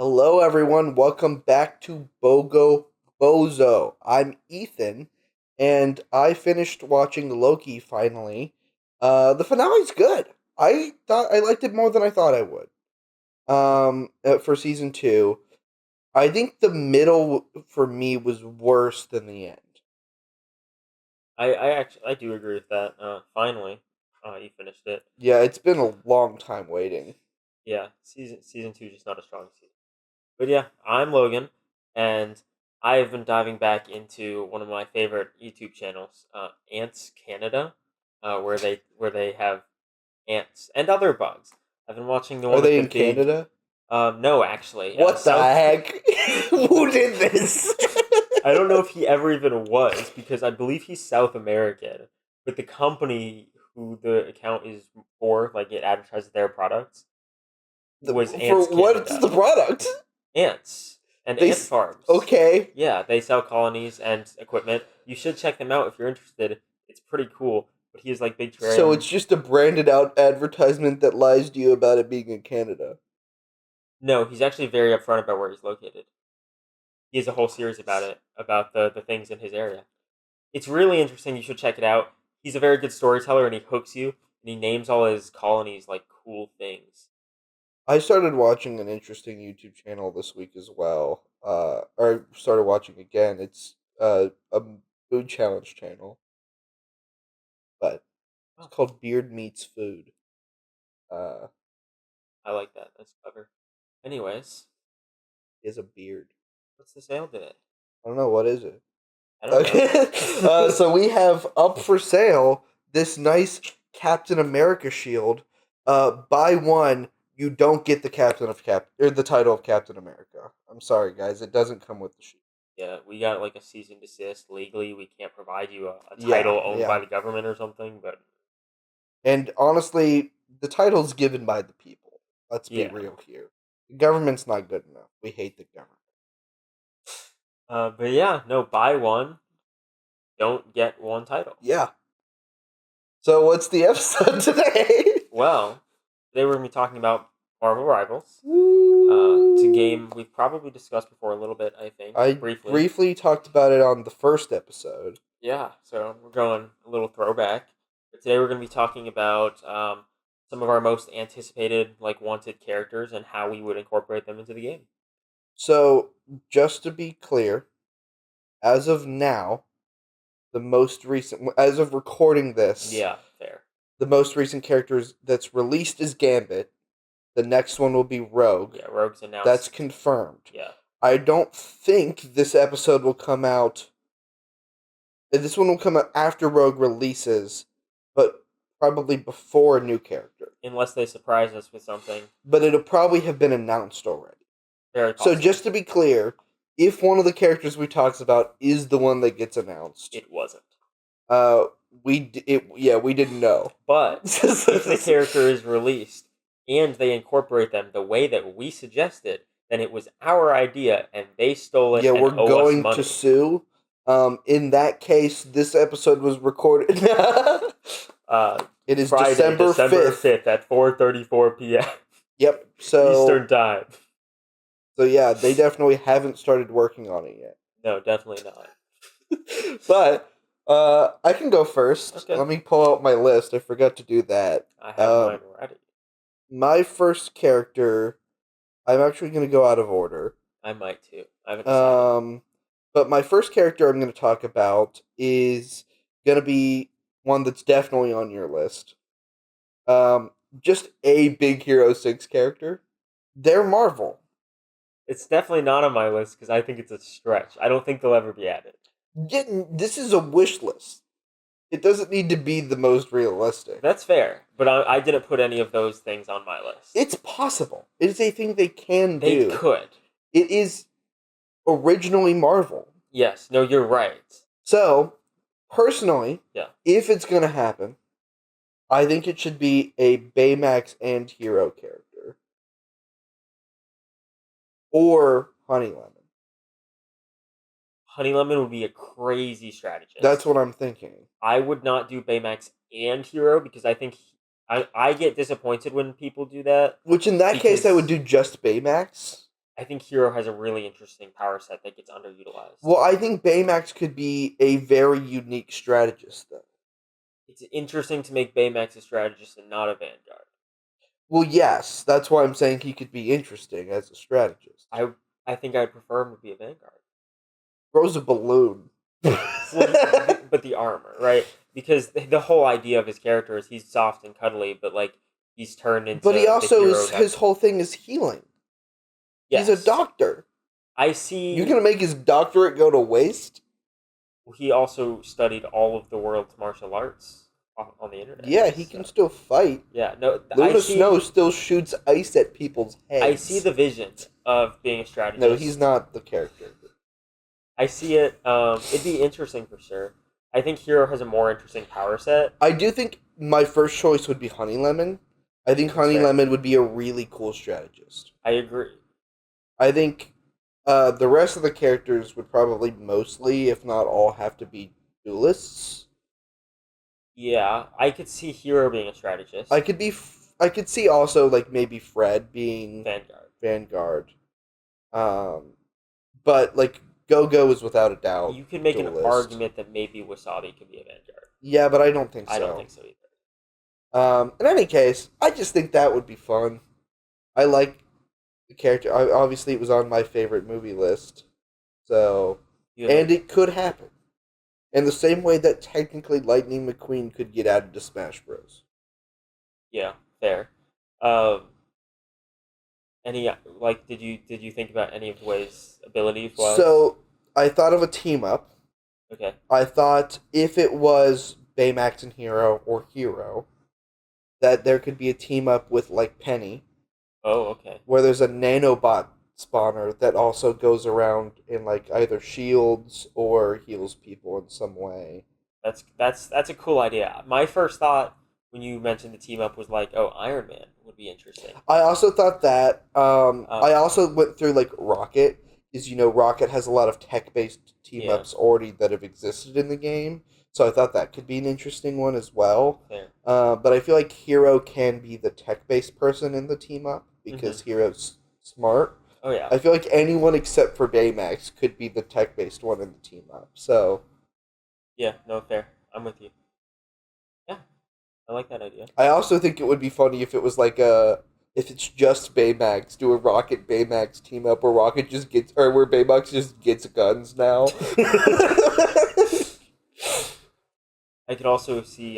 Hello, everyone. Welcome back to BOGO BOZO. I'm Ethan, and I finished watching Loki finally. The finale's good. I thought I liked it more than I thought I would. For season two, I think the middle for me was worse than the end. I do agree with that. Finally, you finished it. Yeah, it's been a long time waiting. Yeah, season two is just not a strong season. But yeah, I'm Logan, and I've been diving back into one of my favorite YouTube channels, Ants Canada, where they have ants and other bugs. I've been watching the Are one with they the in big. Canada? No, actually, What the South. heck? Who did this? I don't know if he ever even was because I believe he's South American, but the company who the account is for, like it advertises their products, was For Ants what's Canada. the product? Ants and They ant farms. okay. Yeah, they sell colonies and equipment. You should check them out if you're interested. It's pretty cool. But he has like big So it's trim. just a branded out advertisement that lies to you about it being in Canada. No, he's actually very upfront about where he's located. He has a whole series about it, about the things in his area. It's really interesting. You should check it out. He's a very good storyteller, and he hooks you, and he names all his colonies like cool things. I started watching an interesting YouTube channel this week as well. Or I started watching again. It's a food challenge channel, but it's Oh, called Beard Meets Food. Uh, I like that. That's clever. Anyways, he has a beard. what's the sale today? I don't know what is it. I don't know. Okay, so we have up for sale this nice Captain America shield. Buy one, you don't get the the title of Captain America. I'm sorry, guys, it doesn't come with the shield. Yeah, we got like a cease and desist. Legally, we can't provide you a Yeah, title owned by yeah, the government or something. But and honestly, the title's given by the people. Let's be yeah, real here. The government's not good enough. We hate the government. but yeah, no, buy one, don't get one title. Yeah. So what's the episode today? Well, today we're gonna be talking about Marvel Rivals. It's a Woo! game we've probably discussed before a little bit, I think, I briefly. briefly talked about it on the first episode. Yeah, so we're going a little throwback. But today we're going to be talking about some of our most anticipated, like, wanted characters and how we would incorporate them into the game. So, just to be clear, as of now, as of recording this, Yeah, fair. the most recent characters that's released is Gambit. The next one will be Rogue. Yeah, Rogue's That's announced. confirmed. Yeah. I don't think this episode will come out. This one will come out after Rogue releases, but probably before a new character. Unless they surprise us with something. But it'll probably have been announced already. Very So possible. just to be clear, if one of the characters we talked about is the one that gets announced, It wasn't. we didn't know. But if the character is released and they incorporate them the way that we suggested, then it was our idea and they stole it Yeah, and we're owe us going money. to sue. In that case, this episode was recorded. It is Friday, December 5th. at 4:34 p.m. Yep. So Eastern time. So yeah, they definitely haven't started working on it yet. No, definitely not. But I can go first. Okay. Let me pull out my list. I forgot to do that. I have mine ready. My first character, I'm actually going to go out of order. I might too. I haven't decided. But my first character I'm going to talk about is going to be one that's definitely on your list. Just a Big Hero 6 character. They're Marvel. It's definitely not on my list because I think it's a stretch. I don't think they'll ever be added. This is a wish list. It doesn't need to be the most realistic. That's fair, but I didn't put any of those things on my list. It's possible. It is a thing they can They do. could. It is originally Marvel. Yes. No, you're right. So, personally, Yeah. if it's going to happen, I think it should be a Baymax and Hero character. Or Honey Lemon. Honey Lemon would be a crazy strategist. That's what I'm thinking. I would not do Baymax and Hero because I think I get disappointed when people do that. Which in that case, I would do just Baymax. I think Hero has a really interesting power set that gets underutilized. Well, I think Baymax could be a very unique strategist, though. It's interesting to make Baymax a strategist and not a Vanguard. Well, yes, that's why I'm saying he could be interesting as a strategist. I I think I'd prefer him to be a Vanguard. Throws a balloon. But the armor, right? Because the whole idea of his character is he's soft and cuddly, but like he's turned into But he also the hero. his whole thing is healing. Yes. He's a doctor. I see. You're gonna make his doctorate go to waste? He also studied all of the world's martial arts on the internet. Yeah, he can still fight. Yeah, no. Luna Snow still shoots ice at people's heads. I see the vision of being a strategist. No, he's not the character. I see it. It'd be interesting for sure. I think Hero has a more interesting power set. I do think my first choice would be Honey Lemon. I think Honey Lemon would be a really cool strategist. I agree. I think the rest of the characters would probably mostly, if not all, have to be duelists. Yeah, I could see Hero being a strategist. I could see also like maybe Fred being Vanguard. But like Go-Go is without a doubt. You could make duelist. an argument that maybe Wasabi could be a Vanguard. Yeah, but I don't think so. I don't think so either. In any case, I just think that would be fun. I like the character. Obviously, it was on my favorite movie list. So, and it could happen. In the same way that technically Lightning McQueen could get added to Smash Bros. Yeah, fair. Any did you think about any of Way's abilities? So I thought of a team up. Okay. I thought if it was Baymax and Hero or Hero, that there could be a team up with like Penny. Oh, okay. Where there's a nanobot spawner that also goes around and like either shields or heals people in some way. That's a cool idea. My first thought when you mentioned the team up was like, oh, Iron Man would be interesting. I also thought that. I also went through like Rocket, because Rocket has a lot of tech-based team ups already that have existed in the game. So I thought that could be an interesting one as well. Fair. But I feel like Hero can be the tech-based person in the team up because Hero's smart. Oh yeah. I feel like anyone except for Baymax could be the tech-based one in the team up. So. Yeah. No, fair. I'm with you. Yeah, I like that idea. I also think it would be funny if it was like if it's just Baymax, do a Rocket Baymax team up where where Baymax just gets guns now. I could also see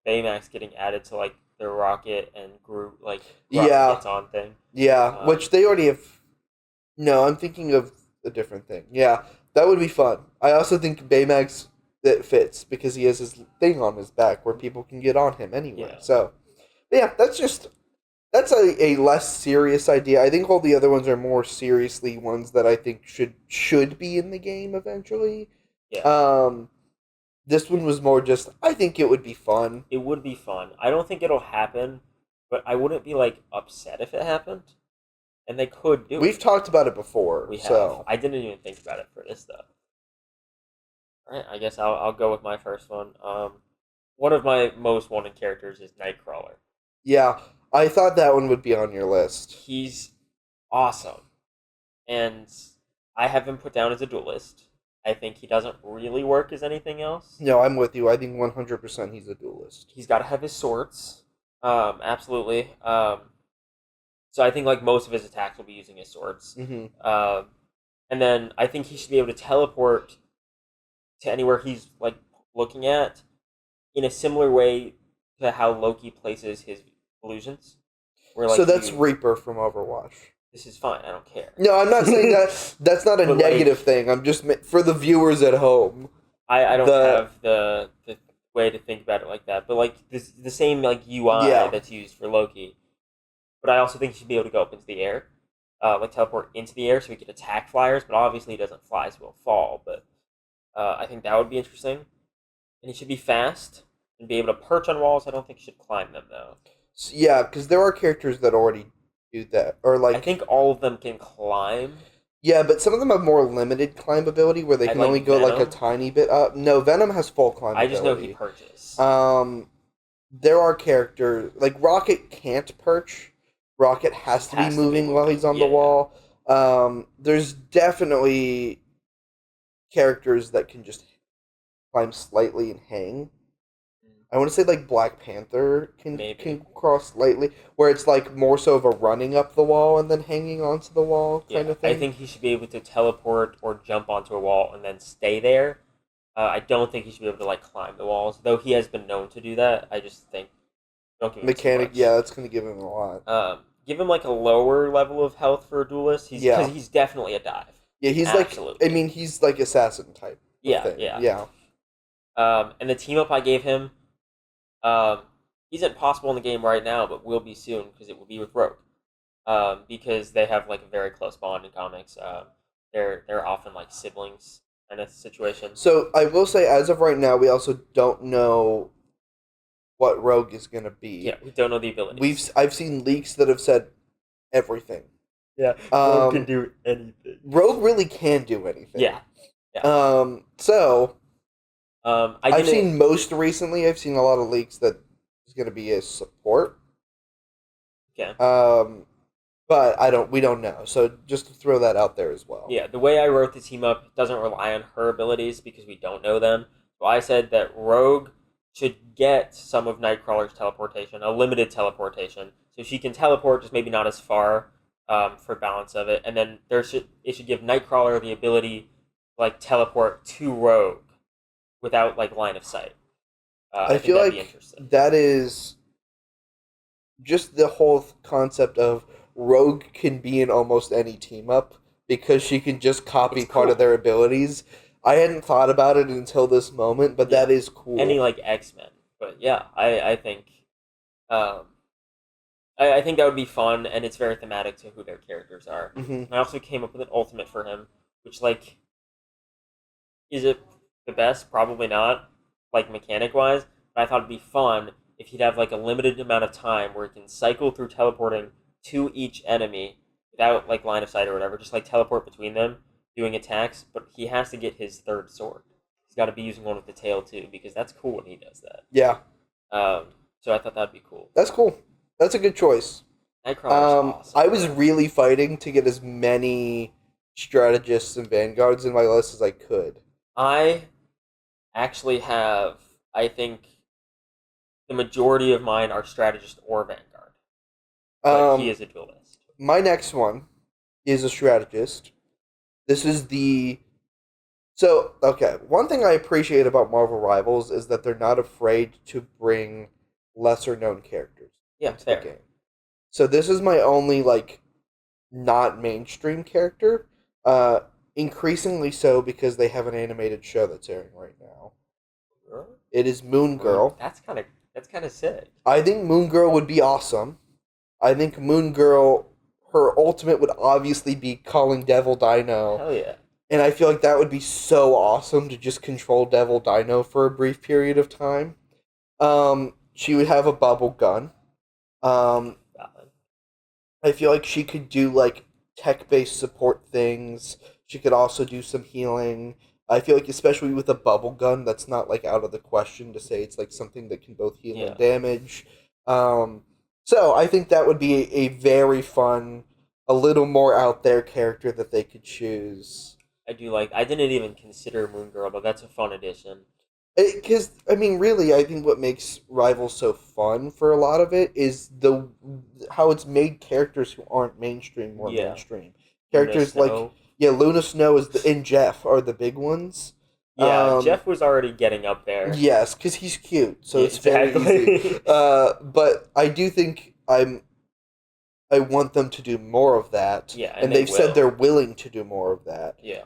Baymax getting added to like the Rocket and Groot gets on thing. Yeah, which they already have. No, I'm thinking of a different thing. Yeah, that would be fun. I also think Baymax that fits because he has his thing on his back where people can get on him anyway. Yeah. So, yeah, that's a less serious idea. I think all the other ones are more seriously ones that I think should be in the game eventually. Yeah. This one was more just, I think it would be fun. It would be fun. I don't think it'll happen, but I wouldn't be upset if it happened. And they could do it. We've talked about it before. We have. I didn't even think about it for this though. All right, I guess I'll go with my first one. One of my most wanted characters is Nightcrawler. Yeah, I thought that one would be on your list. He's awesome, and I have him put down as a duelist. I think he doesn't really work as anything else. No, I'm with you. I think 100% he's a duelist. He's got to have his swords. Absolutely. So I think most of his attacks will be using his swords. Mm-hmm. And then I think he should be able to teleport to anywhere he's looking at in a similar way to how Loki places his illusions. So that's Reaper from Overwatch. This is fine. I don't care. No, I'm not saying that. That's not a negative thing. I'm just for the viewers at home. I don't have the way to think about it like that. But the same UI that's used for Loki. But I also think he should be able to go up into the air, teleport into the air so he can attack flyers. But obviously he doesn't fly, so he'll fall. But I think that would be interesting. And he should be fast and be able to perch on walls. I don't think he should climb them though. Yeah, because there are characters that already do that, or I think all of them can climb. Yeah, but some of them have more limited climb ability where they can only go a tiny bit up. No, Venom has full climb ability. I just know he perches. There are characters Rocket can't perch, Rocket has to be Has to be moving while moving. he's on the Yeah. wall. There's definitely characters that can just climb slightly and hang. I want to say like Black Panther Maybe. can cross slightly, where it's like more so of a running up the wall and then hanging onto the wall kind Yeah, of I thing. think he should be able to teleport or jump onto a wall and then stay there. I don't think he should be able to like climb the walls, though he has been known to do that. I just think don't give him too Mechanic, much. yeah, that's gonna give him a lot. Give him like a lower level of health for a duelist. He's because Yeah, he's definitely a dive. yeah, he's like, I Absolutely. mean, he's like assassin type of Yeah, thing. yeah. Yeah, And the team up I gave him, um, isn't possible in the game right now, but will be soon because it will be with Rogue. Because they have like a very close bond in comics. They're often like siblings kind of situation. so I will say, as of right now, we also don't know what Rogue is gonna be. Yeah, we don't know the abilities. I've seen leaks that have said everything. Yeah, Rogue can Um, do anything. Rogue really can do anything. Yeah, yeah. So I I've didn't. seen most recently. I've seen a lot of leaks that is going to be a support. Yeah, But we don't know. So just to throw that out there as well. yeah. The way I wrote the team up doesn't rely on her abilities because we don't know them. So I said that Rogue should get some of Nightcrawler's teleportation, a limited teleportation, so she can teleport, just maybe not as far, for balance of it. And then it should give Nightcrawler the ability to, like, teleport to Rogue without like line of sight. I I think feel that'd be like interesting. that is just the whole concept of Rogue can be in almost any team up because she can just copy It's part of cool. their abilities. I hadn't thought about it until this moment, but Yeah, that is any cool. like X-Men. But yeah, I think um, I think that would be fun, and it's very thematic to who their characters are. Hmm. And I also came up with an ultimate for him, which, like, is it the best? Probably not, like mechanic wise. But I thought it'd be fun if he'd have like a limited amount of time where he can cycle through teleporting to each enemy without like line of sight or whatever, just like teleport between them, doing attacks. But he has to get his third sword. He's got to be using one with the tail too, because that's cool when he does that. Yeah, So I thought that'd be cool. that's cool. That's a good choice. Nightcrawler's I awesome, was bro. really fighting to get as many strategists and vanguards in my list as I could. I actually have, I think, the majority of mine are strategist or vanguard, but he Um, is a duelist. my next one is a strategist. This is the okay. One thing I appreciate about Marvel Rivals is that they're not afraid to bring lesser known characters Yeah, into the fair. game. So this is my only like not mainstream character. Uh, Increasingly so because they have an animated show that's airing right now. It is Moon Moon. Girl. That's kind of sick. I think Moon Girl would be awesome. I think Moon Girl, her ultimate would obviously be calling Devil Dino. Hell yeah. And I feel like that would be so awesome to just control Devil Dino for a brief period of time. She would have a bubble gun. Um, Valid. I feel like she could do like tech based support things. She could also do some healing. I feel like especially with a bubble gun, that's not like out of the question to say it's like something that can both heal and Yeah, damage. Um, so I think that would be a very fun, a little more out there character that they could choose. I do like. I didn't even consider Moon Girl, but that's a fun addition. Because I mean, really, I think what makes Rivals so fun for a lot of it is the how it's made characters who aren't mainstream more Yeah, mainstream. Luna Characters like Snow. Luna Snow is and Jeff are the big ones. Yeah, Um, Jeff was already getting up there. yes, because he's cute, so Yeah, it's very easy. exactly. But I do think I want them to do more of that, Yeah, and and they they've said they're will. willing to do more of that. Yeah,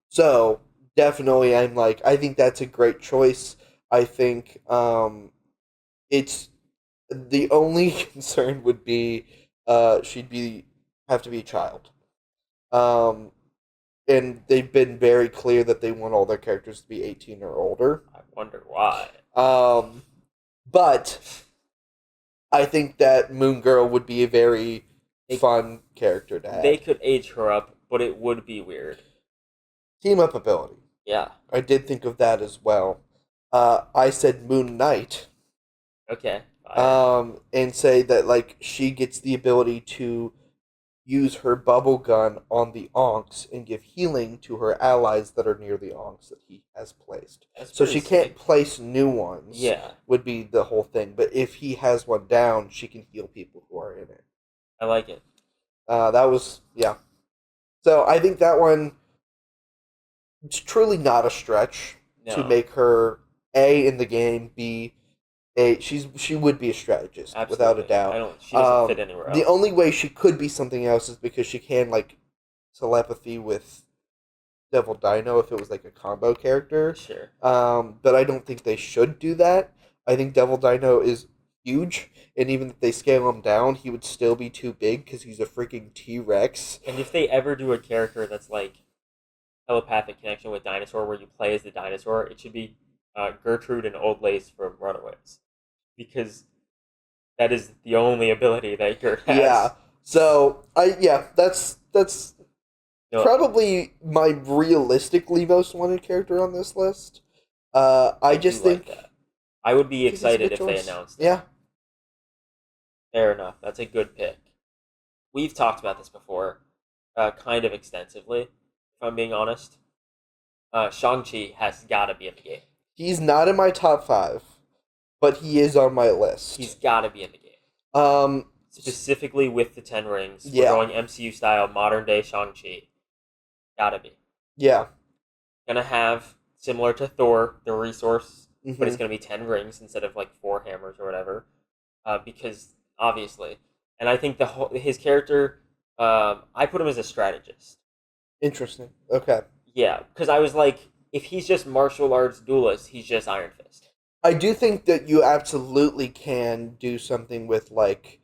So definitely, I'm like, I think that's a great choice. I think it's the only concern would be she'd be have to be a child. Um, and they've been very clear that they want all their characters to be 18 or older. I wonder why. Um, but I think that Moon Girl would be a very They fun character to they add. could age her up, but it would be weird. Team up ability. Yeah. I did think of that as well. I said Moon Knight. Okay. Fire. And say that like she gets the ability to use her bubble gun on the Onks and give healing to her allies that are near the Onks that he has placed. That's So pretty she can't sick. place new ones, Yeah, would be the whole thing. But if he has one down, she can heal people who are in it. I like it. That was, yeah. So I think that one, it's truly not a stretch to No, make her A in the game, B she would be a strategist without a absolutely. I doubt. don't. She doesn't fit anywhere The else. only way she could be something else is because she can like telepathy with Devil Dino if it was like a combo character. Sure. But I don't think they should do that. I think Devil Dino is huge, and even if they scale him down, he would still be too big because he's a freaking T Rex. And if they ever do a character that's like telepathic connection with dinosaur, where you play as the dinosaur, it should be Gertrude and Old Lace from Runaways, because that is the only ability that Gert has. Yeah. So that's You know, probably my realistically most wanted character on this list. I I do just like think that. I would be he's a excited good if they choice. announced it. Yeah, Fair enough. That's a good pick. We've talked about this before, kind of extensively. If I'm being honest, Shang-Chi has got to be in the game. he's not in my top 5, but he is on my list. He's got to be in the game. Um, Specifically with the Ten Rings, we're yeah, going MCU style, modern day Shang-Chi. Gotta be. yeah, Gonna have, similar to Thor, the resource, but it's hmm gonna be 10 rings instead of like 4 hammers or whatever. Because, obviously. And I think his character, I put him as a strategist. interesting. Okay, Yeah, because I was like, if he's just martial arts duelist, he's just Iron Fist. I do think that you absolutely can do something with like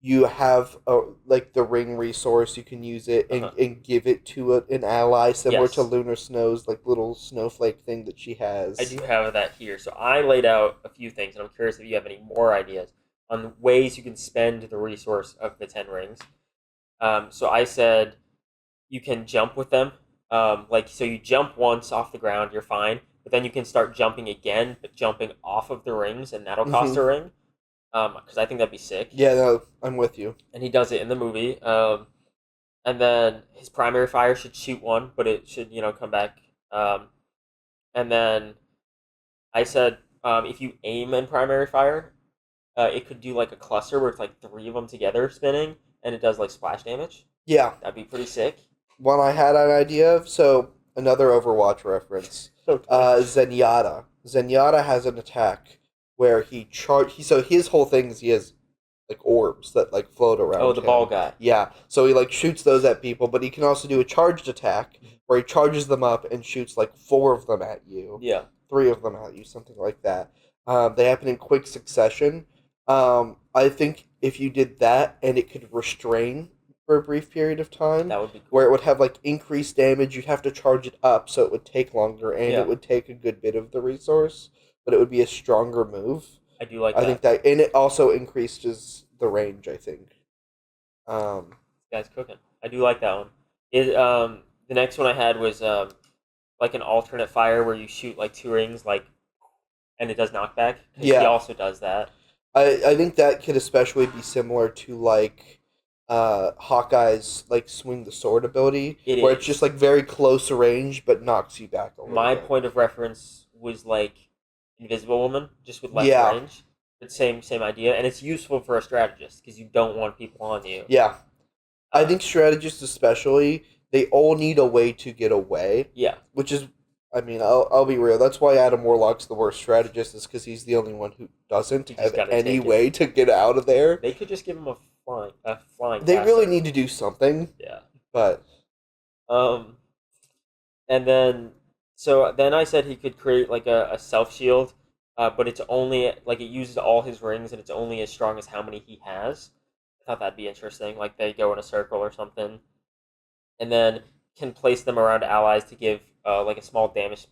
you have like the ring resource, you can use it Uh-huh. and give it to an ally similar to Yes, Lunar Snow's like little snowflake thing that she I has. do have that here. So I laid out a few things, and I'm curious if you have any more ideas on ways you can spend the resource of the 10 rings. So I said you can jump with them. So you jump once off the ground, you're fine. But then you can start jumping again, but jumping off of the rings, and that'll cost hmm a ring. Because I think that'd be sick. Yeah, no, I'm with you. And he does it in the movie. And then his primary fire should shoot one, but it should come back. And then I said if you aim in primary fire, it could do like a cluster where it's like 3 of them together spinning, and it does like splash damage. Yeah, That'd be pretty sick. one I had an idea of. So another Overwatch reference. Okay. Zenyatta. Zenyatta has an attack where so his whole thing is he has like orbs that like float Oh, around the ball him. guy. Yeah, so he like shoots those at people, but he can also do a charged attack where he charges them up and shoots like 4 of them at you, Yeah. 3 of them at you, something like that. They happen in quick succession. I think if you did that and it could restrain for a brief period of time, That would be where it cool. would have like increased damage, you'd have to charge it up, so it would take longer and it Yeah, would take a good bit of the resource, but it would be a stronger move. I do like I think that. that, and it also increases the range. I think. Um, This guy's cooking. I do like that one. The next one I had was like an alternate fire where you shoot like 2 rings and it does knockback because he yeah, also does that. I think that could especially be similar to like Hawkeye's like swing the sword ability, It where it's just is. like very close range but knocks you back a little My bit. point of reference was like Invisible Woman, just with less Yeah, range. But same idea, and it's useful for a strategist because you don't want people on you. yeah. I Uh, think strategists especially they all need a way to get away, yeah, which is. I mean, I'll be real. That's why Adam Warlock's the worst strategist, is because he's the only one who doesn't you just have got to any take it. way to get out of there. They could just give him a flying They really castle. need to do something, Yeah. but Um, and then I said he could create like a self shield, but it's only like it uses all his rings and it's only as strong as how many he has. I thought that'd be interesting. Like they go in a circle or something, and then can place them around allies to give like a small damage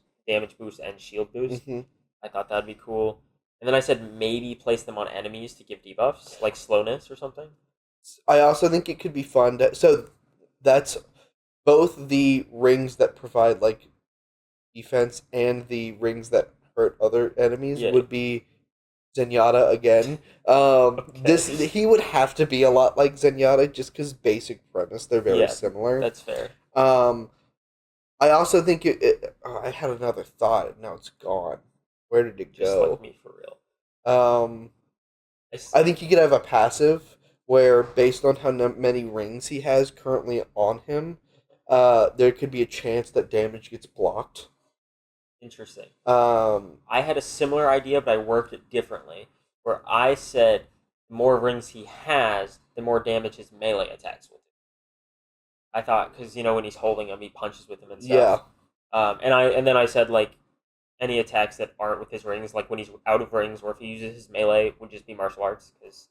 boost and shield boost. hmm I thought that'd be cool. And then I said maybe place them on enemies to give debuffs, like slowness or something. I also think it could be fun to. So that's both the rings that provide like defense and the rings that hurt other enemies Yeah, would be Zenyatta again. This Okay. he would have to be a lot like Zenyatta just because basic premise they're very Yeah, similar. that's fair. Um, I also think I had another thought and now it's gone. Where did it Just like go? me for real. Um, I s- I think you could have a passive where, based on how many rings he has currently on him, there could be a chance that damage gets blocked. Interesting. Um, I had a similar idea, but I worked it differently. Where I said the more rings he has, the more damage his melee attacks will do. I thought because when he's holding him, he punches with him and yeah, stuff. And then I said like any attacks that aren't with his rings, like when he's out of rings or if he uses his melee, would just be martial arts because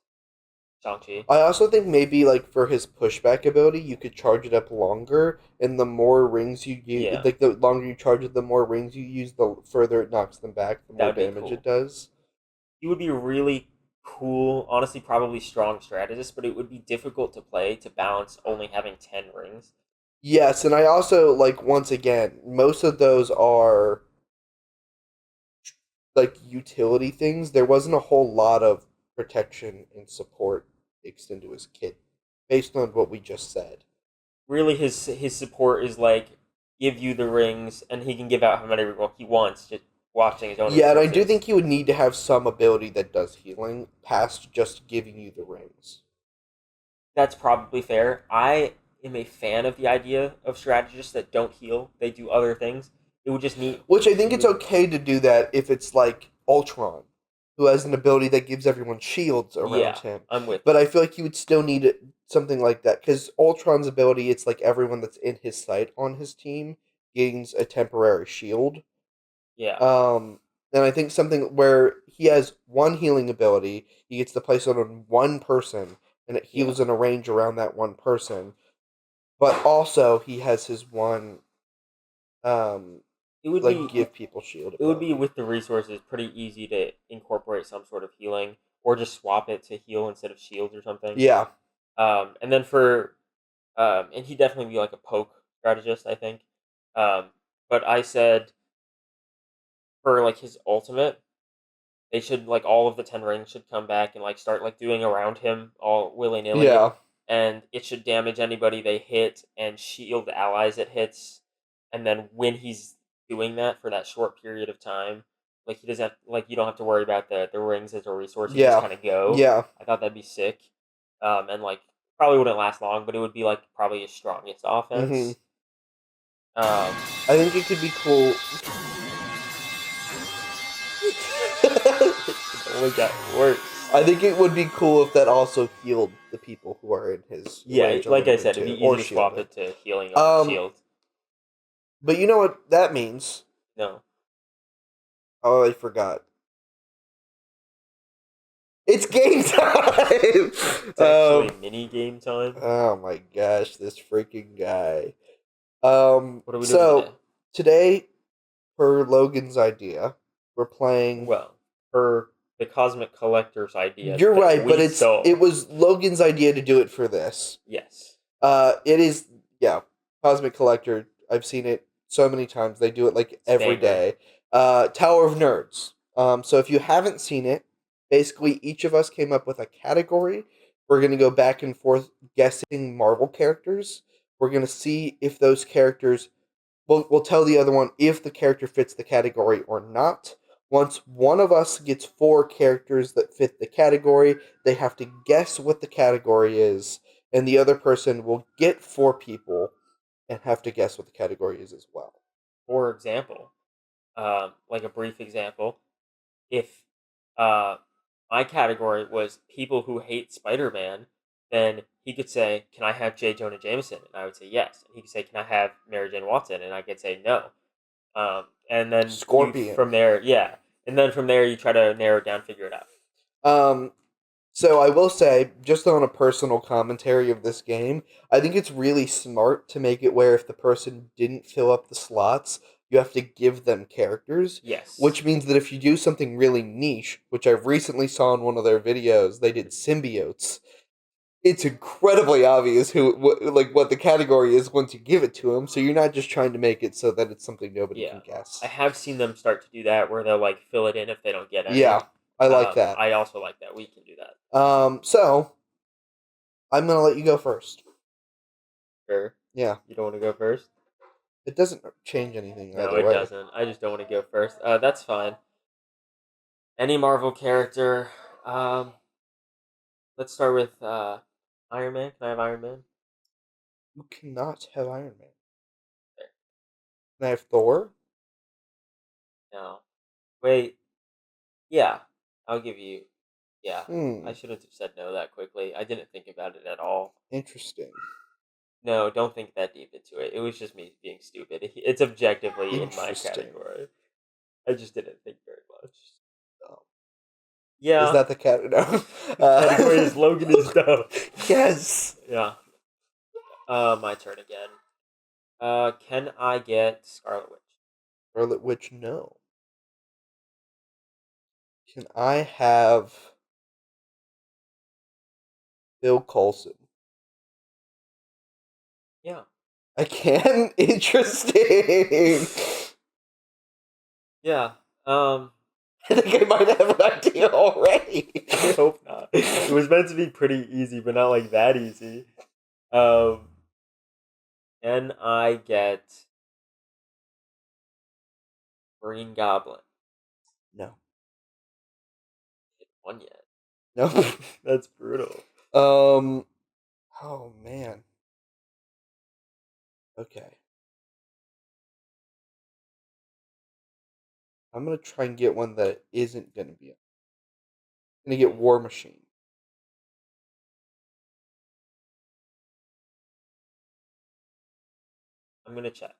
Shang-Chi. I also think maybe like for his pushback ability, you could charge it up longer, and the more rings you use, Yeah, like the longer you charge it, the more rings you use, the further it knocks them back, the that more would be damage it cool. does. He would be a really cool, honestly, probably strong strategist, but it would be difficult to play to balance only having 10 rings. Yes, and I also like once again, most of those are like utility things. There wasn't a whole lot of protection and support mixed into his kit, based on what we just said. Really, his support is like give you the rings, and he can give out how many he wants, just watching his own Yeah, and I do think resources. he would need to have some ability that does healing past just giving you the rings. That's probably fair. I am a fan of the idea of strategists that don't heal; they do other things. It would just need Which I think he it's would. okay to do that if it's like Ultron, who has an ability that gives everyone shields around Yeah, him. I'm with But you. I feel like you would still need something like that because Ultron's ability, it's like everyone that's in his sight on his team gains a temporary shield. Yeah, Um, and I think something where he has one healing ability, he gets to place it on one person, and it yeah. heals in a range around that one person. But also, he has his one um, It would like be give people shield it would be ability. with the resources pretty easy to incorporate some sort of healing or just swap it to heal instead of shields or something. Yeah. And then for and he'd definitely be like a poke strategist, I think. Um, but I said for like his ultimate, they should like all of the 10 rings should come back and like start like doing around him all willy nilly, Yeah. and it should damage anybody they hit and shield allies it hits. And then when he's doing that for that short period of time, like he doesn't have, like you don't have to worry about the rings as a resource. You just Yeah. kind of go. Yeah. I thought that'd be sick, and like probably wouldn't last long, but it would be like probably his strongest Hmm. offense. Um, I think it could be cool. it only got worse. I think it would be cool if that also healed the people who are in his Yeah, range a like little I bit said, it'd too, be easy or to swap shielded. it to healing or Um, shield. but you know what that means? No, Oh, I forgot. It's game time. it's actually mini game time. Oh my gosh, this freaking guy. What are we doing today? So today, per Logan's idea, we're playing. Well, per the Cosmic Collector's idea You're that right, but we it stole. was Logan's idea to do it for this. Yes. It is, yeah, Cosmic Collector. I've seen it so many times. They do it like It's a every banger. day. Tower of Nerds. So if you haven't seen it, basically each of us came up with a category. We're gonna go back and forth guessing Marvel characters. We're gonna see if those characters. We'll tell the other one if the character fits the category or not. Once one of us gets four characters that fit the category, they have to guess what the category is, and the other person will get four people and have to guess what the category is as well. For example, like a brief example, if uh, my category was people who hate Spider-Man, then he could say, "Can I have J. Jonah Jameson?" And I would say yes. And he could say, "Can I have Mary Jane Watson?" And I could say no. And then you Scorpion. from there, yeah. And then from there, you try to narrow it down, figure it out. Um, so I will say, just on a personal commentary of this game, I think it's really smart to make it where if the person didn't fill up the slots, you have to give them characters, Yes. which means that if you do something really niche, which I recently saw in one of their videos, they did symbiotes. It's incredibly obvious what the category is once you give it to them. So you're not just trying to make it so that it's something nobody Yeah. can guess. I have seen them start to do that where they'll like fill it in if they don't get any. Yeah. I like that. I also like that. We can do that. So I'm gonna let you go first. Sure. Yeah, You don't want to go first? it doesn't change anything No, either it way. doesn't. I just don't want to go first. That's fine. Any Marvel character. Um, let's start with Iron Man. Can I have Iron Man? You cannot have Iron Man. There. Can I have Thor? No. Wait. Yeah. I'll give you. Yeah. I Hmm. shouldn't have said no that quickly. I didn't think about it at all. Interesting. No, don't think that deep into it. It was just me being stupid. It's objectively in my Interesting. category. I just didn't think very much. Oh. Is Yeah. that the cat? No. The category is Logan is dumb. Yes. Yeah. My turn again. Can I get Scarlet Witch? Scarlet Witch, no. Can I have Bill Coulson? Yeah. I can? Interesting. Yeah. I think I might have an idea already. I hope not. It was meant to be pretty easy, but not like that easy. Um, can I get Green Goblin? No. Hit one yet. No. That's brutal. Oh man. Okay. I'm gonna try and get one that isn't gonna be. I'm gonna get War Machine. I'm gonna check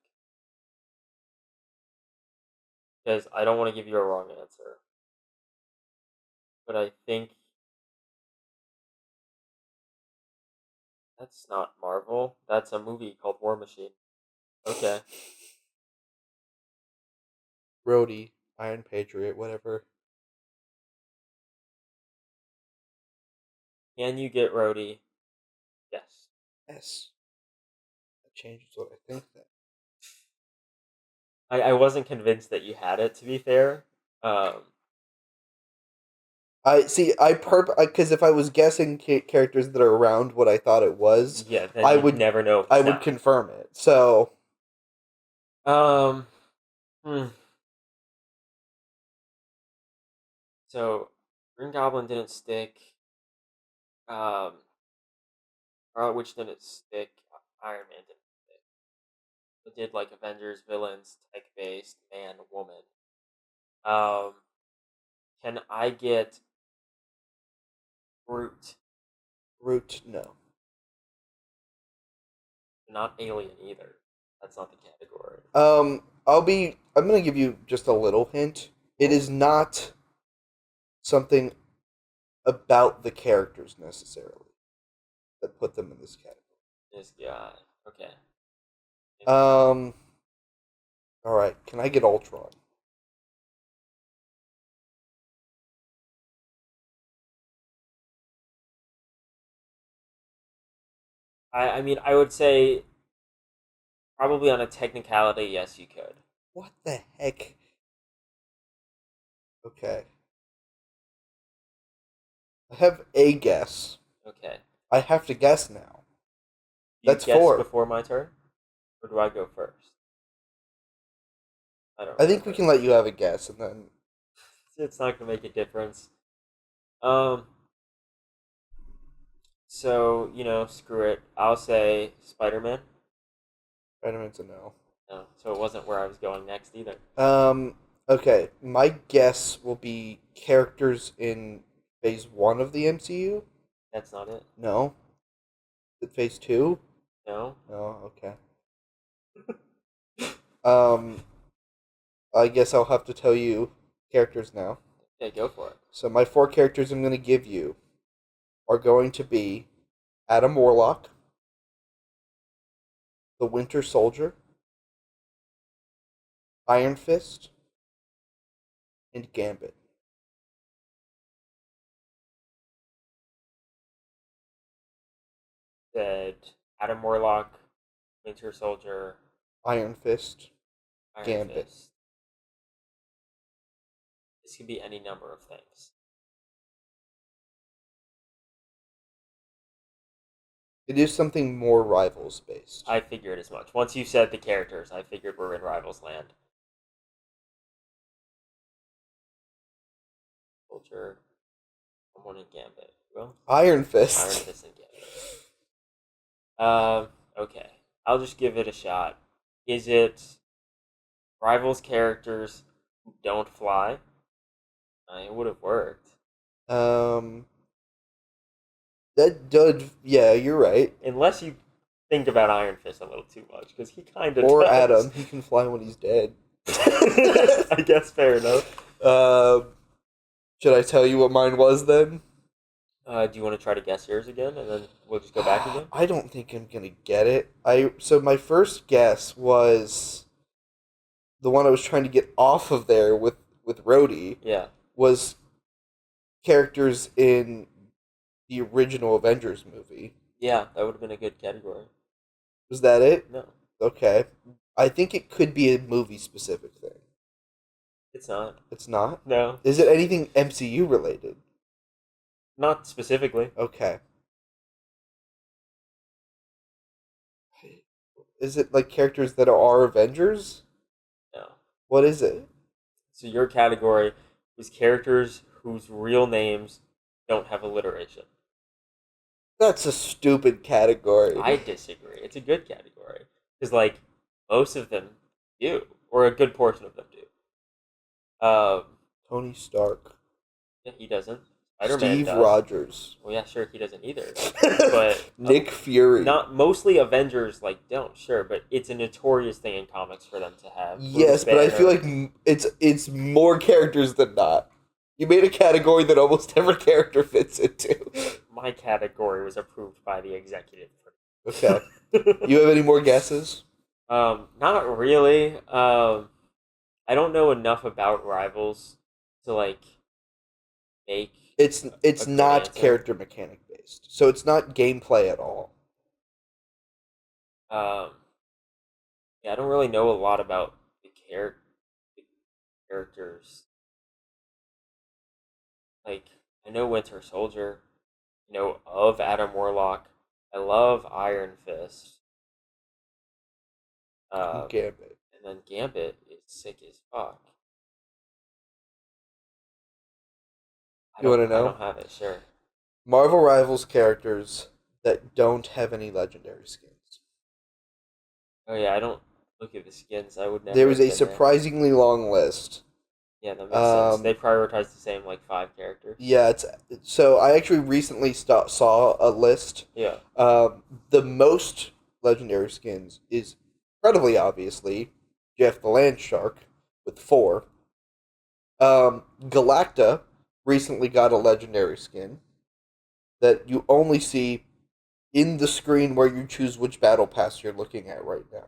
because I don't want to give you a wrong answer. But I think that's not Marvel. That's a movie called War Machine. Okay. Rhodey, Iron Patriot, whatever. Can you get Rhodey? Yes. Yes. That changes what I think then. I wasn't convinced that you had it, to be fair. Um, I see. Because if I was guessing characters that are around what I thought it was, yeah, then I you'd would never know if I it's would not. confirm it. So Um, hmm. So, Green Goblin didn't stick. Um, Scarlet Witch didn't stick. Iron Man didn't stick. It did like Avengers, villains, tech based, man, woman. Um, can I get Groot? Root, no. Not Alien either. That's not the category. I'm gonna give you just a little hint. It is not something about the characters necessarily that put them in this category. This guy. Okay. Um, all right. Can I get Ultron? I mean, I would say probably on a technicality, yes, you could. What the heck? Okay, I have a guess. Okay. I have to guess now. Do you That's guess four. before my turn? Or do I go first? I don't I think we remember. can let you have a guess, and then It's not gonna make a difference. Um. So screw it. I'll say Spider-Man. Spider-Man's a no. No. So it wasn't where I was going next either. Okay. My guess will be characters in Phase 1 of the MCU. That's not it. No. Is it Phase 2? No. No. Okay. Um, I guess I'll have to tell you characters now. Okay, go for it. So my four characters I'm going to give you are going to be Adam Warlock, the Winter Soldier, Iron Fist, and Gambit. Said Adam Warlock, Winter Soldier, Iron Fist, Iron Gambit. Fist. This could be any number of things. It is something more Rivals based. I figured as much. Once you said the characters, I figured we're in Rivals land. Soldier, someone in Gambit. Well, Iron Iron Fist. Fist and Gambit. Okay. I'll just give it a shot. Is it Rivals characters who don't fly? It would have worked. Um, that does. Yeah, you're right. Unless you think about Iron Fist a little too much, because he kind of Or does. Adam, he can fly when he's dead. I guess fair enough. Should I tell you what mine was then? Do you want to try to guess yours again, and then we'll just go back again? I don't think I'm gonna get it. So my first guess was the one I was trying to get off of there with Rhodey. Yeah. Was characters in the original Avengers movie. Yeah, that would have been a good category. Was that it? No. Okay. I think it could be a movie specific thing. It's not. It's not? No. Is it anything MCU related? Not specifically. Okay. Is it like characters that are Avengers? No. What is it? So your category was characters whose real names don't have alliteration. That's a stupid category. I disagree. It's a good category. Because, like, most of them do. Or a good portion of them do. Tony Stark. Yeah, he doesn't. Spider-Man Steve does. Rogers. Well, yeah, sure, he doesn't either. But Nick Fury. not mostly Avengers don't, sure, but it's a notorious thing in comics for them to have. Yes, but I feel like it's more characters than not. You made a category that almost every character fits into. My category was approved by the executive. Okay. You have any more guesses? Not really. I don't know enough about Rivals to make It's a good not answer. character mechanic based, so it's not gameplay at all. Yeah, I don't really know a lot about the characters. Like, I know Winter Soldier, of Adam Warlock. I love Iron Fist. Gambit. And then Gambit is sick as fuck. You want to I know? don't have it, sure. Marvel Rivals characters that don't have any legendary skins. Oh yeah, I don't look at the skins. I would never. There was have a been there. surprisingly long list. Yeah, that makes sense. They prioritized the same 5 characters. Yeah, so I actually recently saw a list. Yeah. The most legendary skins is incredibly obviously Jeff the Land Shark with 4. Galacta recently got a legendary skin that you only see in the screen where you choose which battle pass you're looking at right now.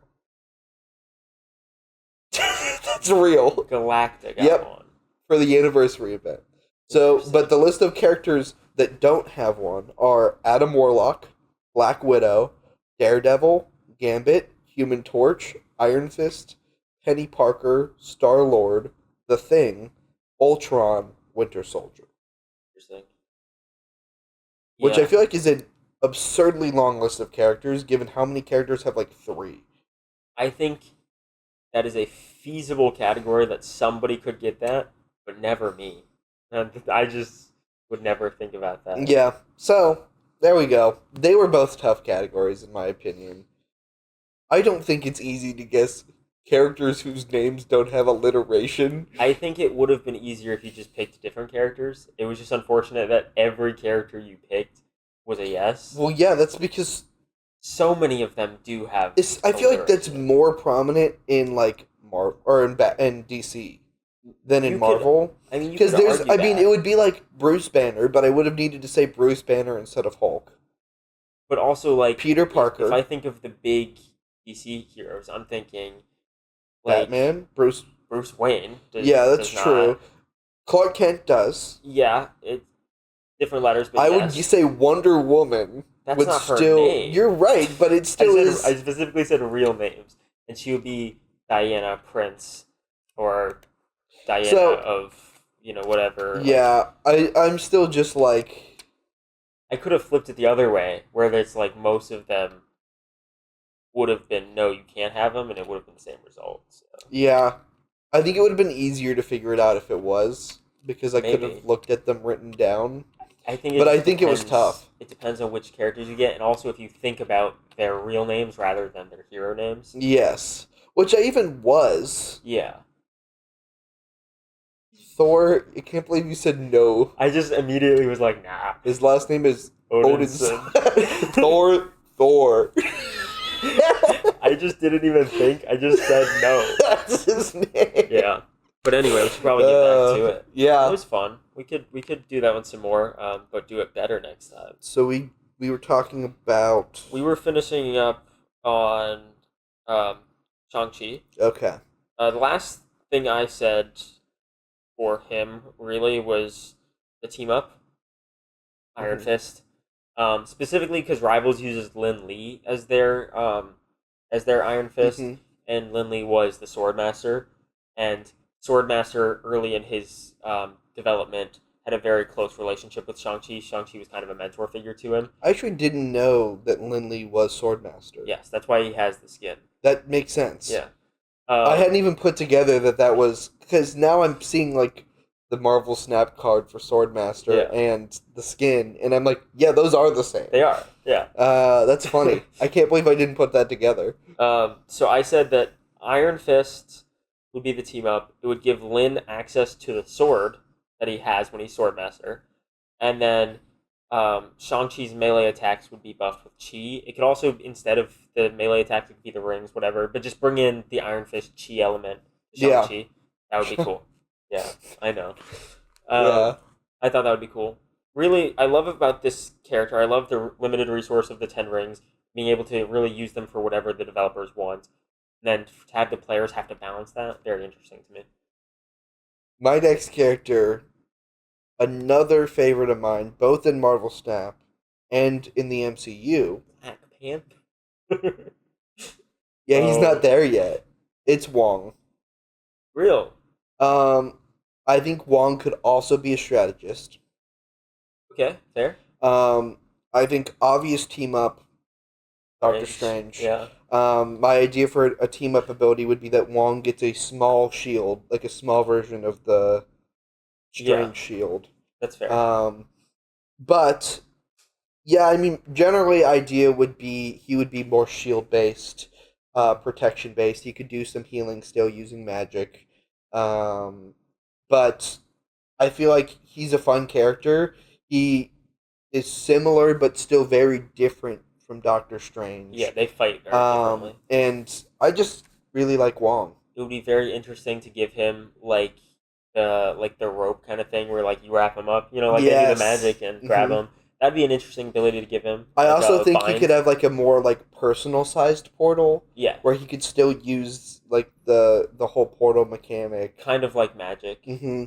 That's real. Galacta got Yep. one. For the anniversary event. So, Interesting. but the list of characters that don't have one are Adam Warlock, Black Widow, Daredevil, Gambit, Human Torch, Iron Fist, Penny Parker, Star-Lord, The Thing, Ultron, Winter Soldier. Interesting. Which Yeah. I feel like is an absurdly long list of characters, given how many characters have 3. I think that is a feasible category that somebody could get that, but never me. And I just would never think about that. Yeah, so there we go. They were both tough categories, in my opinion. I don't think it's easy to guess characters whose names don't have alliteration. I think it would have been easier if you just picked different characters. It was just unfortunate that every character you picked was a yes. Well, yeah, that's because So many of them do have. I feel like that's alliteration. more prominent in in DC than in You could- Marvel. I mean, you Because could there's, argue that, it would be like Bruce Banner, but I would have needed to say Bruce Banner instead of Hulk. but also Peter if Parker. I think of the big DC heroes, I'm thinking Batman, Bruce. Bruce Wayne. Yeah, that's does true. not. Clark Kent does. Yeah, it's different letters, but I would yes. say Wonder Woman. That's would not her still. name. You're right, but it still is. I specifically said real names, and she would be Diana Prince or Diana So- of whatever. Yeah, I'm still just I could have flipped it the other way, where it's like most of them would have been no, you can't have them, and it would have been the same result. So Yeah, I think it would have been easier to figure it out if it was because I could have maybe looked at them written down. I think it But I just think it was depends. tough. It depends on which characters you get, and also if you think about their real names rather than their hero names. Yes, which I even was. Yeah, Thor, I can't believe you said no. I just immediately was like, nah, His last name is Odin's. Odinson. Thor. I just didn't even think. I just said no. That's his name. Yeah. But anyway, we should probably get back to it. Yeah. It was fun. We could do that one some more, but do it better next time. So we were talking about. We were finishing up on um, Shang-Chi. Okay. The last thing I said for him really was the team up, Iron Mhm. Fist. Specifically because Rivals uses Lin Lee as their Iron Fist, Mhm. and Lin Lee was the Swordmaster, and Swordmaster early in his development had a very close relationship with Shang-Chi. Shang-Chi was kind of a mentor figure to him. I actually didn't know that Lindley was Swordmaster. Yes, that's why he has the skin. That makes sense. Yeah. I Um, hadn't even put together that was because now I'm seeing like the Marvel Snap card for Swordmaster Yeah. and the skin, and I'm like, yeah, those are the same. they are. Yeah. That's funny. I can't believe I didn't put that together. So I said that Iron Fist would be the team up. It would give Lin access to the sword that he has when he's Swordmaster. And then Shang-Chi's melee attacks would be buffed with Chi. It could also, instead of the melee attacks, it could be the rings, whatever. But just bring in the Iron Fist Chi element to Yeah. Shang-Chi. That would be cool. Yeah, I know. Yeah. I thought that would be cool. Really, I love about this character. I love the limited resource of the 10 rings, being able to really use them for whatever the developers want. And then to have the players have to balance that, very interesting to me. My next character, another favorite of mine, both in Marvel Snap and in the MCU. Black Panther. Yeah, he's Oh, not there yet. It's Wong. real. Um, I think Wong could also be a strategist. Okay, fair. Um, I think obvious team up, Doctor Strange. Strange. Yeah. My idea for a team up ability would be that Wong gets a small shield, like a small version of the Yeah, Strange shield. that's fair. But yeah, I mean, generally, idea would be he would be more shield based, protection based. He could do some healing still using magic, but I feel like he's a fun character. He is similar, but still very different from Doctor Yeah, Strange. they fight very differently. And I just really like Wong. It would be very interesting to give him like the rope kind of thing where like you wrap him up, like they do the Yes. magic and grab hmm him. That'd be an interesting ability to give him, I like also a think he bind. could have like a more like personal sized portal Yeah, where he could still use like the whole portal mechanic. kind of like magic. hmm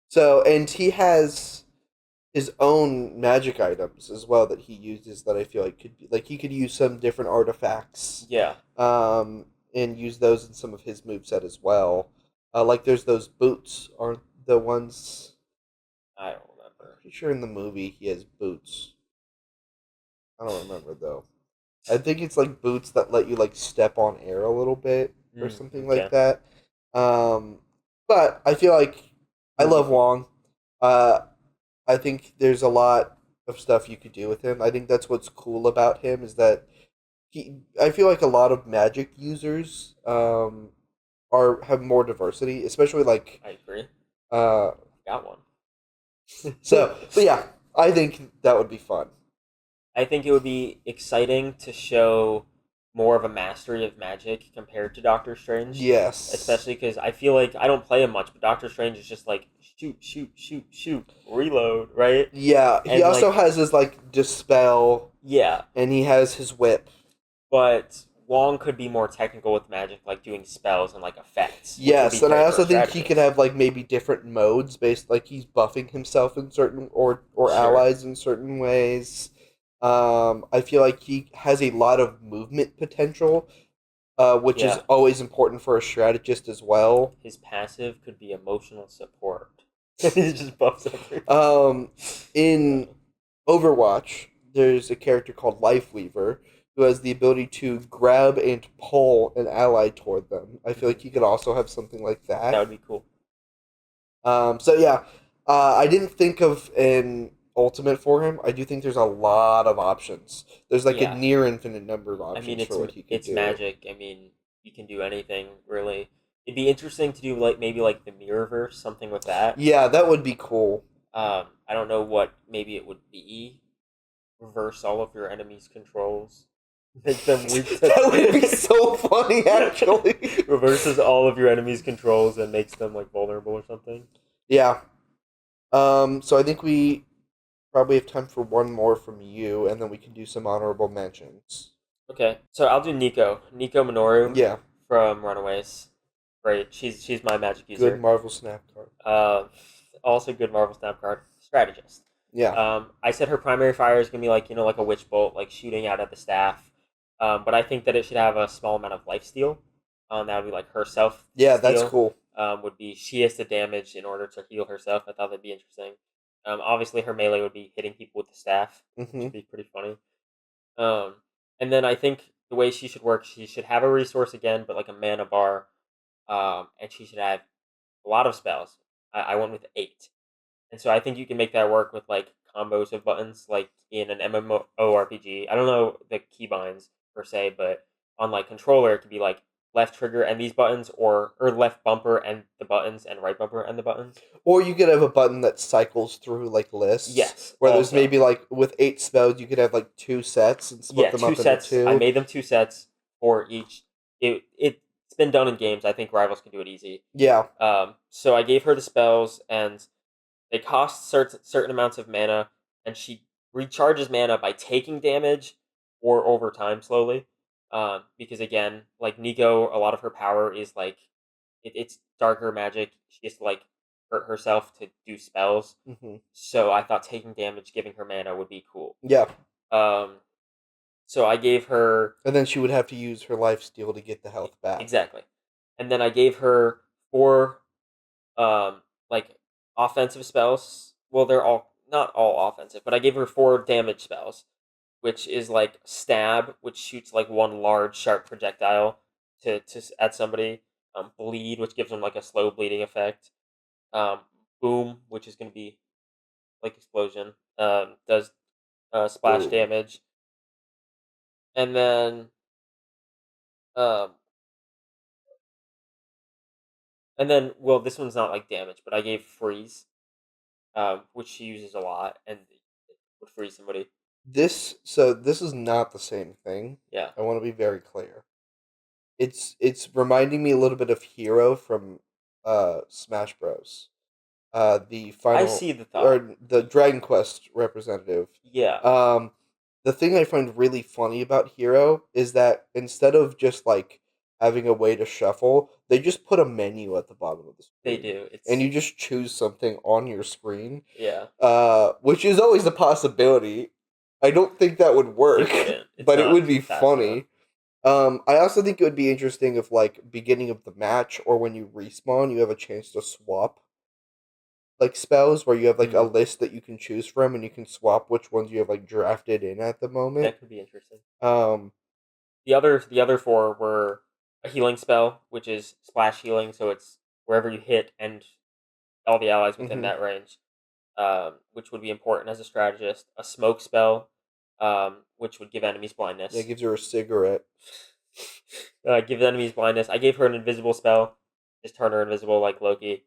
So and he has his own magic items as well that he uses that I feel like could be like he could use some different artifacts Yeah, and use those in some of his moveset as well. Like there's those boots are the ones I don't remember. pretty sure in the movie he has boots. I don't remember though. I think it's like boots that let you like step on air a little bit or something like Okay, that. Um, but I feel like it I would be love cool. Wong. Uh, I think there's a lot of stuff you could do with him. I think that's what's cool about him is that he. I feel like a lot of Magic users are have more diversity, especially like I agree. uh. Got one. But yeah, I think that would be fun. I think it would be exciting to show more of a mastery of magic compared to Doctor Strange, Yes. especially because I feel like I don't play him much, but Doctor Strange is just like shoot, shoot, shoot, shoot, reload, right? Yeah, he And also like, has his like dispel, yeah, and he has his whip. but Wong could be more technical with magic, like doing spells and like effects, which would be Yes, and I great for also a think he could strategist. have like maybe different modes based like he's buffing himself in certain or Sure. allies in certain ways. I feel like he has a lot of movement potential, which is Yeah, always important for a strategist as well. his passive could be emotional support. He just buffs everything. Um, Uh, in Overwatch, there's a character called Lifeweaver who has the ability to grab and pull an ally toward them. I feel like you could also have something like That that. would be cool. So yeah, I didn't think of an ultimate for him. I do think there's a lot of options. There's like a Yeah. near infinite number of I mean, options for what he could it's do. magic. I mean, you can do anything really. It'd be interesting to do like maybe like the Mirrorverse, something with that. Yeah, that would be cool. I don't know what maybe it would be. Reverse all of your enemies' controls. Make them weak to. That would be so funny, actually. Reverses all of your enemies' controls and makes them like vulnerable or something. Yeah. So I think we probably have time for one more from you, and then we can do some honorable mentions. Okay, so I'll do Nico Minoru Yeah, from Runaways. Great, she's my magic good user. Marvel Snap card. Uh, Also good Marvel Snap card strategist. Yeah. I said her primary fire is gonna be like like a witch bolt, like shooting out at the staff. But I think that it should have a small amount of life steal. That would be like her self. Yeah, that's cool. Would be she has to damage in order to heal herself. I thought that'd be interesting. Obviously her melee would be hitting people with the staff, which Hmm. would be pretty funny. Um, and then I think the way she should work, she should have a resource again, but like a mana bar. And she should have a lot of spells. I went with 8. And so I think you can make that work with like combos of buttons, like in an MMORPG. I don't know the keybinds per se, but on like controller, it could be like left trigger and these buttons, or left bumper and the buttons, and right bumper and the buttons. Or you could have a button that cycles through like lists. Yes, Where there's also. maybe like with 8 spells, you could have like 2 sets and split Yeah, them two up into sets. I 2. made them 2 sets for each. It's been done in games. I think rivals can do it easy. Yeah. So I gave her the spells, and they cost certain amounts of mana, and she recharges mana by taking damage or over time slowly. Because again, like Nico, a lot of her power is like it's darker magic. She has to like hurt herself to do spells. Hmm. So I thought taking damage, giving her mana would be cool. Yeah. Um, so I gave her And then she would have to use her life steal to get the health back. exactly, and then I gave her 4 like offensive spells. Well, they're all not all offensive, but I gave her 4 damage spells, which is like stab, which shoots like one large sharp projectile at somebody. Bleed, which gives them like a slow bleeding effect. Um, Boom, which is going to be like explosion. Does splash Boom. damage, and then um, well, this one's not like damage, but I gave freeze, which she uses a lot, and it would freeze somebody. This is not the same thing. Yeah. I want to be very clear. It's reminding me a little bit of Hero from Smash Bros. The I final see the thought. or the Dragon Quest representative. Yeah. The thing I find really funny about Hero is that instead of just like having a way to shuffle, they just put a menu at the bottom of the They screen. do. It's And you just choose something on your screen. yeah. Which is always a possibility. I don't think that would work, It wouldn't. It's but it not would be fast funny. I also think it would be interesting if, like, beginning of the match or when you respawn, you have a chance to swap, like, spells where you have, like, a Mhm. list that you can choose from and you can swap which ones you have, like, drafted in at the moment. That could be interesting. Um, The other 4 were a healing spell, which is splash healing, so it's wherever you hit and all the allies within mhm. that range, which would be important as a strategist. A smoke spell, which would give enemies blindness. Yeah, it gives her a cigarette. Give enemies blindness. I gave her an invisible spell, just turn her invisible like Loki,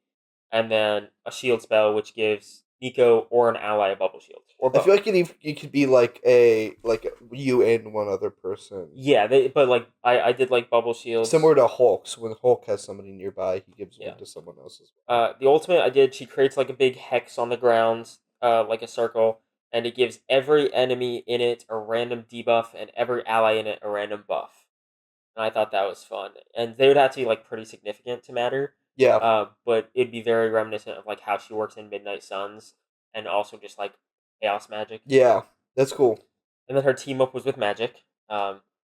and then a shield spell, which gives Nico or an ally a bubble shield, or I both. feel like it could be like you and one other person. Yeah, but like I did like bubble shields. Similar to Hulk's. When Hulk has somebody nearby, he gives Yeah. one to someone else as well. The ultimate I did, she creates like a big hex on the ground, like a circle, and it gives every enemy in it a random debuff and every ally in it a random buff. And I thought that was fun. And they would have to be like pretty significant to matter. Yeah. But it'd be very reminiscent of like how she works in Midnight Suns, and also just like chaos magic. Yeah, that's cool. And then her team up was with magic,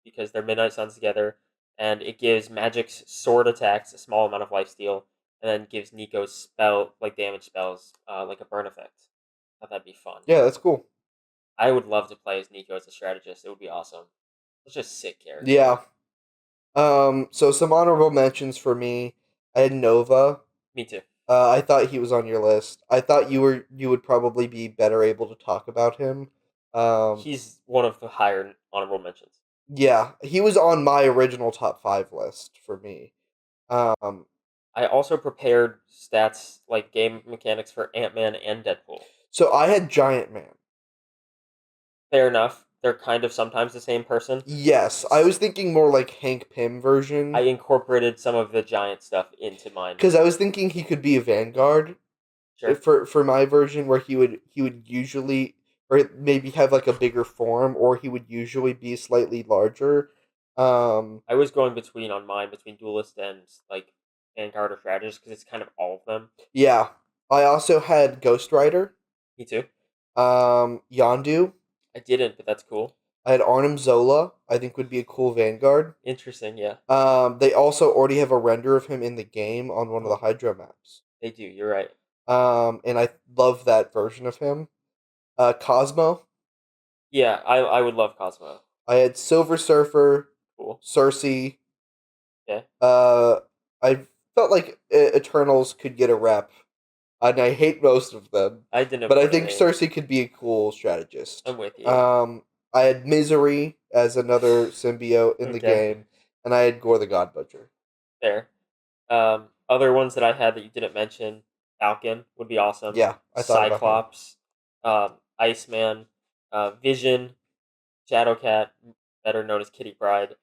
because they're Midnight Suns together, and it gives magic's sword attacks a small amount of lifesteal, and then gives Nico's spell like damage spells, like a burn effect. I thought that'd be fun. Yeah, that's cool. I would love to play as Nico as a strategist. It would be awesome. Such a sick character. Yeah. So some honorable mentions for me. I had Nova. Me too. I thought he was on your list. I thought you would probably be better able to talk about him. He's one of the higher honorable mentions. Yeah, he was on my original top 5 list for me. Um, I also prepared stats like game mechanics for Ant-Man and Deadpool. so I had Giant Man. Fair enough. They're kind of sometimes the same person. Yes, I was thinking more like Hank Pym I version incorporated some of the giant stuff into mine. because I was thinking he could be a Vanguard Sure. for my version where he would usually or maybe have like a bigger form or he would usually be slightly larger. I was going between Duelist and like Vanguard or Strategist because it's kind of all of them. Yeah, I also had Ghost Rider, Me too. Yondu. I didn't, but that's cool. I had Arnim Zola. I think would be a cool Vanguard. Interesting, yeah. They also already have a render of him in the game on one of the Hydra maps. They do, you're right. And I love that version of him. Cosmo. Yeah, I would love Cosmo. I had Silver Surfer, Cool. Cersei. Yeah. I felt like Eternals could get a rep, and I hate most of them. I didn't. But I think Cersei could be a cool strategist. I'm with you. I had Misery as another symbiote in the Okay. game, and I had Gore the God Butcher. Fair. Other ones that I had that you didn't mention, Falcon would be awesome. Yeah, I thought about him. Cyclops, Iceman, Vision, Shadowcat, better known as Kitty Pryde,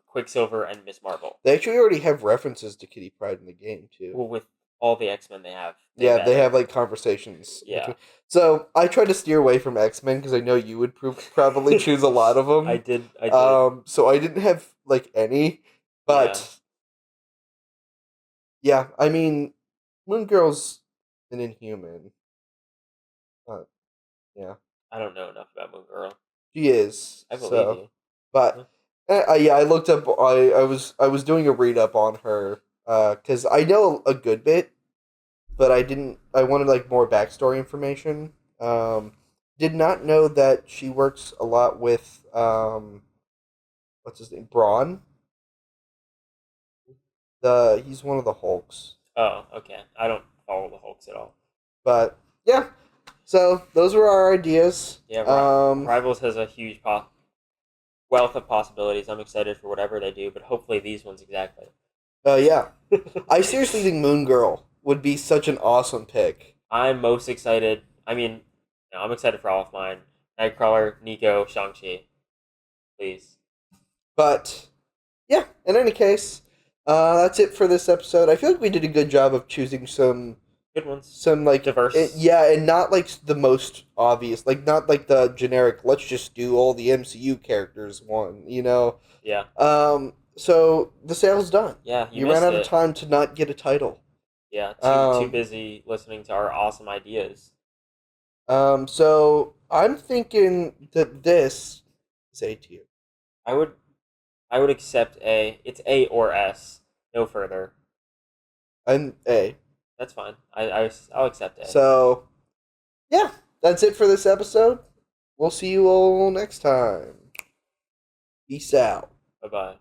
Quicksilver, and Miss Marvel. They actually already have references to Kitty Pryde in the game too. Well, with all the X-Men they have. Yeah, they have like conversations. Yeah. So I tried to steer away from X-Men because I know you would probably choose a lot of them. I did. So I didn't have like any, but yeah, I mean, Moon Girl's an Inhuman. Yeah, I don't know enough about Moon Girl. she is. I believe you. But yeah, I looked up. I was doing a read up on her because I know a good bit, but I didn't. I wanted like more backstory information. Did not know that she works a lot with what's his name, Braun. He's one of the Hulks. Oh, okay. I don't follow the Hulks at all. But yeah, so those were our ideas. Yeah, Rivals has a huge wealth of possibilities. I'm excited for whatever they do, but hopefully these ones exactly. Yeah, I seriously think Moon Girl would be such an awesome pick. I'm most excited. I mean, no, I'm excited for all of mine. Nightcrawler, Nico, Shang-Chi. Please. But yeah, in any case, that's it for this episode. I feel like we did a good job of choosing some good ones, some like diverse. Yeah, and not like the most obvious, like not like the generic. Let's just do all the MCU characters one. Yeah. So the sale's done. Yeah, you ran out of time to not get a title. Yeah, too busy listening to our awesome ideas. So I'm thinking that this is A tier. I would accept A. It's A or S. No further. I'm A. That's fine. I'll accept A. So, yeah, that's it for this episode. We'll see you all next time. Peace out. Bye-bye.